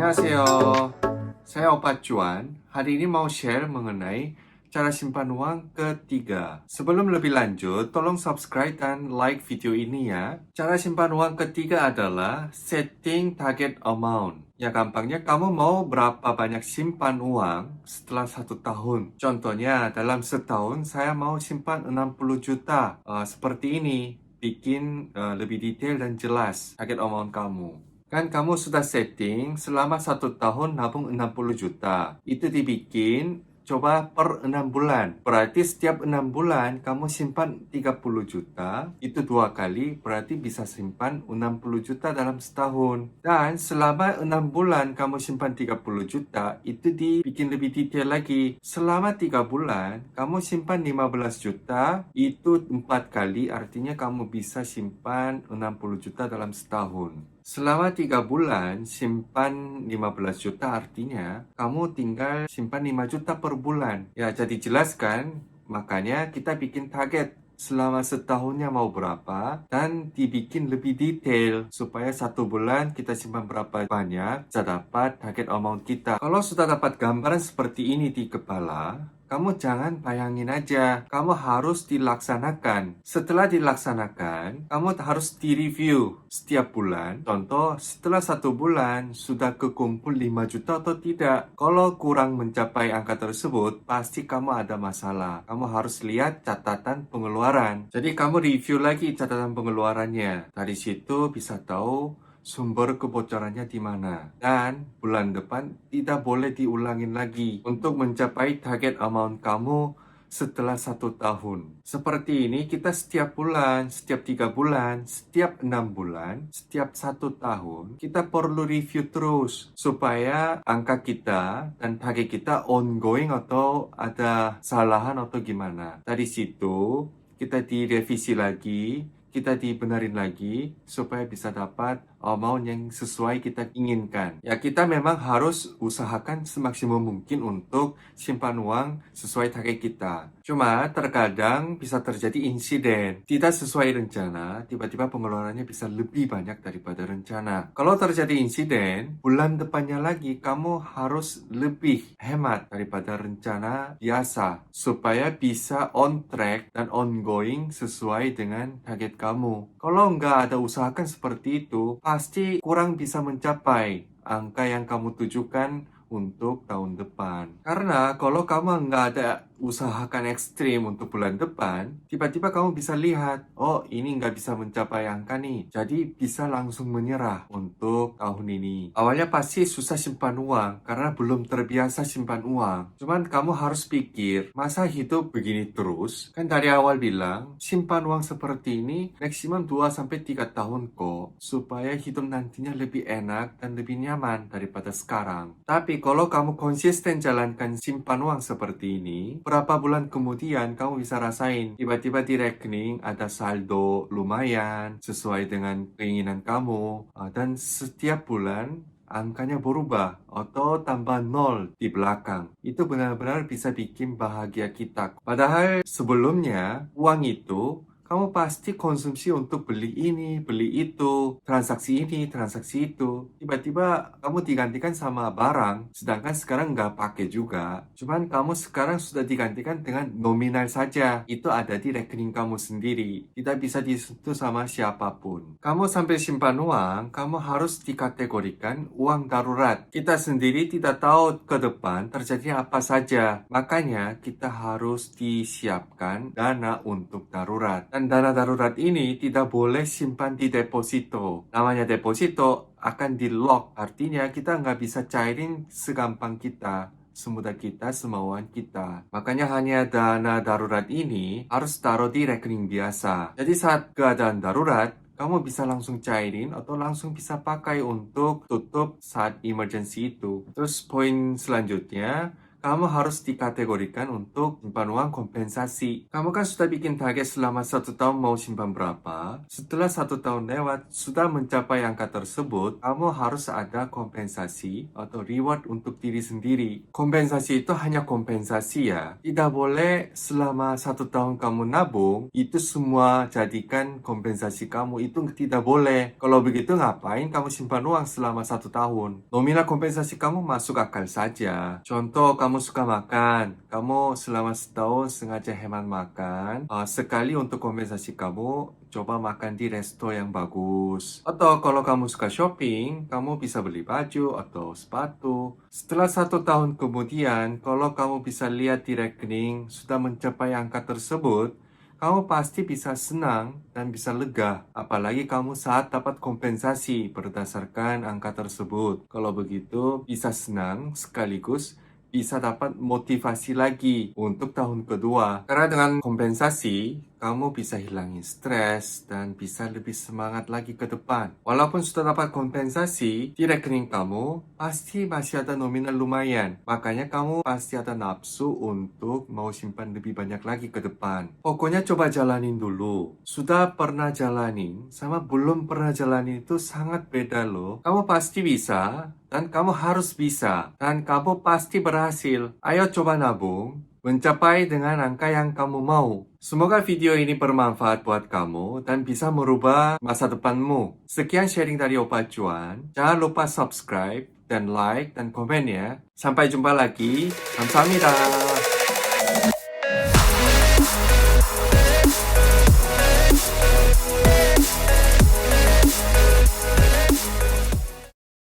안녕하세요. Saya Opa Cuan. Hari ini mau share mengenai cara simpan uang ketiga. Sebelum lebih lanjut, tolong subscribe dan like video ini ya. Cara simpan uang ketiga adalah setting target amount. Ya gampangnya kamu mau berapa banyak simpan uang setelah 1 tahun. Contohnya dalam setahun saya mau simpan 60 juta. Seperti ini. Bikin lebih detail dan jelas target amount kamu. Kan kamu sudah setting selama 1 tahun nabung 60 juta. Itu dibikin coba per 6 bulan. Berarti setiap 6 bulan kamu simpan 30 juta. Itu 2 kali berarti bisa simpan 60 juta dalam setahun. Dan selama 6 bulan kamu simpan 30 juta. Itu dibikin lebih detail lagi. Selama 3 bulan kamu simpan 15 juta. Itu 4 kali artinya kamu bisa simpan 60 juta dalam setahun. Selama 3 bulan simpan 15 juta artinya kamu tinggal simpan 5 juta per bulan. Ya, jadi jelaskan, makanya kita bikin target selama setahunnya mau berapa dan dibikin lebih detail supaya 1 bulan kita simpan berapa banyak bisa dapat target amount kita. Kalau sudah dapat gambaran seperti ini di kepala, kamu jangan bayangin aja, kamu harus dilaksanakan. Setelah dilaksanakan, kamu harus direview setiap bulan. Contoh, setelah 1 bulan sudah kekumpul 5 juta atau tidak. Kalau kurang mencapai angka tersebut, pasti kamu ada masalah. Kamu harus lihat catatan pengeluaran. Jadi kamu review lagi catatan pengeluarannya. Dari situ bisa tahu sumber kebocorannya di mana. Dan bulan depan tidak boleh diulangin lagi untuk mencapai target amount kamu setelah 1 tahun. Seperti ini kita setiap bulan, setiap 3 bulan, setiap 6 bulan, setiap 1 tahun, kita perlu review terus supaya angka kita dan target kita ongoing atau ada kesalahan atau gimana. Dari situ kita direvisi lagi, kita dibenarin lagi supaya bisa dapat amount yang sesuai kita inginkan. Ya, kita memang harus usahakan semaksimum mungkin untuk simpan uang sesuai target kita. Cuma terkadang bisa terjadi insiden tidak sesuai rencana, tiba-tiba pengeluarannya bisa lebih banyak daripada rencana. Kalau terjadi insiden, bulan depannya lagi kamu harus lebih hemat daripada rencana biasa supaya bisa on track dan ongoing sesuai dengan target kamu. Kalau nggak ada usahakan seperti itu, pasti kurang bisa mencapai angka yang kamu tujukan untuk tahun depan. Karena kalau kamu nggak ada usahakan ekstrim untuk bulan depan, tiba-tiba kamu bisa lihat, oh ini nggak bisa mencapai angka nih. Jadi bisa langsung menyerah untuk tahun ini. Awalnya pasti susah simpan uang karena belum terbiasa simpan uang. Cuman kamu harus pikir, masa hidup begini terus? Kan dari awal bilang, simpan uang seperti ini maksimum 2-3 tahun kok, supaya hidup nantinya lebih enak dan lebih nyaman daripada sekarang. Tapi kalau kamu konsisten jalankan simpan uang seperti ini, berapa bulan kemudian kamu bisa rasain tiba-tiba di rekening ada saldo lumayan sesuai dengan keinginan kamu, dan setiap bulan angkanya berubah atau tambah nol di belakang. Itu benar-benar bisa bikin bahagia kita. Padahal sebelumnya uang itu kamu pasti konsumsi untuk beli ini, beli itu, transaksi ini, transaksi itu. Tiba-tiba kamu digantikan sama barang, sedangkan sekarang nggak pakai juga. Cuman kamu sekarang sudah digantikan dengan nominal saja. Itu ada di rekening kamu sendiri. Tidak bisa disentuh sama siapapun. Kamu sampai simpan uang, kamu harus dikategorikan uang darurat. Kita sendiri tidak tahu ke depan terjadi apa saja. Makanya kita harus disiapkan dana untuk darurat. Dan dana darurat ini tidak boleh simpan di deposito. Namanya deposito akan di-lock. Artinya kita nggak bisa cairin segampang kita, semudah kita, semauan kita. Makanya hanya dana darurat ini harus taruh di rekening biasa. Jadi saat keadaan darurat, kamu bisa langsung cairin atau langsung bisa pakai untuk tutup saat emergency itu. Terus poin selanjutnya, kamu harus dikategorikan untuk simpan uang kompensasi. Kamu kan sudah bikin target selama 1 tahun mau simpan berapa. Setelah 1 tahun lewat, sudah mencapai angka tersebut, kamu harus ada kompensasi atau reward untuk diri sendiri. Kompensasi itu hanya kompensasi ya. Tidak boleh selama 1 tahun kamu nabung, itu semua jadikan kompensasi kamu. Itu tidak boleh. Kalau begitu ngapain kamu simpan uang selama 1 tahun? Nominal kompensasi kamu masuk akal saja. Contoh, kamu suka makan, kamu selama setahun sengaja hemat makan, sekali untuk kompensasi kamu, coba makan di resto yang bagus. Atau kalau kamu suka shopping, kamu bisa beli baju atau sepatu. Setelah 1 tahun kemudian, kalau kamu bisa lihat di rekening sudah mencapai angka tersebut, kamu pasti bisa senang dan bisa lega. Apalagi kamu saat dapat kompensasi berdasarkan angka tersebut. Kalau begitu, bisa senang sekaligus bisa dapat motivasi lagi untuk tahun kedua. Karena dengan kompensasi, kamu bisa hilangin stres dan bisa lebih semangat lagi ke depan. Walaupun sudah dapat kompensasi, di rekening kamu pasti masih ada nominal lumayan. Makanya kamu pasti ada nafsu untuk mau simpan lebih banyak lagi ke depan. Pokoknya coba jalanin dulu. Sudah pernah jalanin sama belum pernah jalanin itu sangat beda loh. Kamu pasti bisa dan kamu harus bisa. Dan kamu pasti berhasil. Ayo coba nabung, mencapai dengan angka yang kamu mau. Semoga video ini bermanfaat buat kamu dan bisa merubah masa depanmu. Sekian sharing dari Opa Cuan. Jangan lupa subscribe dan like dan komen ya. Sampai jumpa lagi. Kamsahamnida.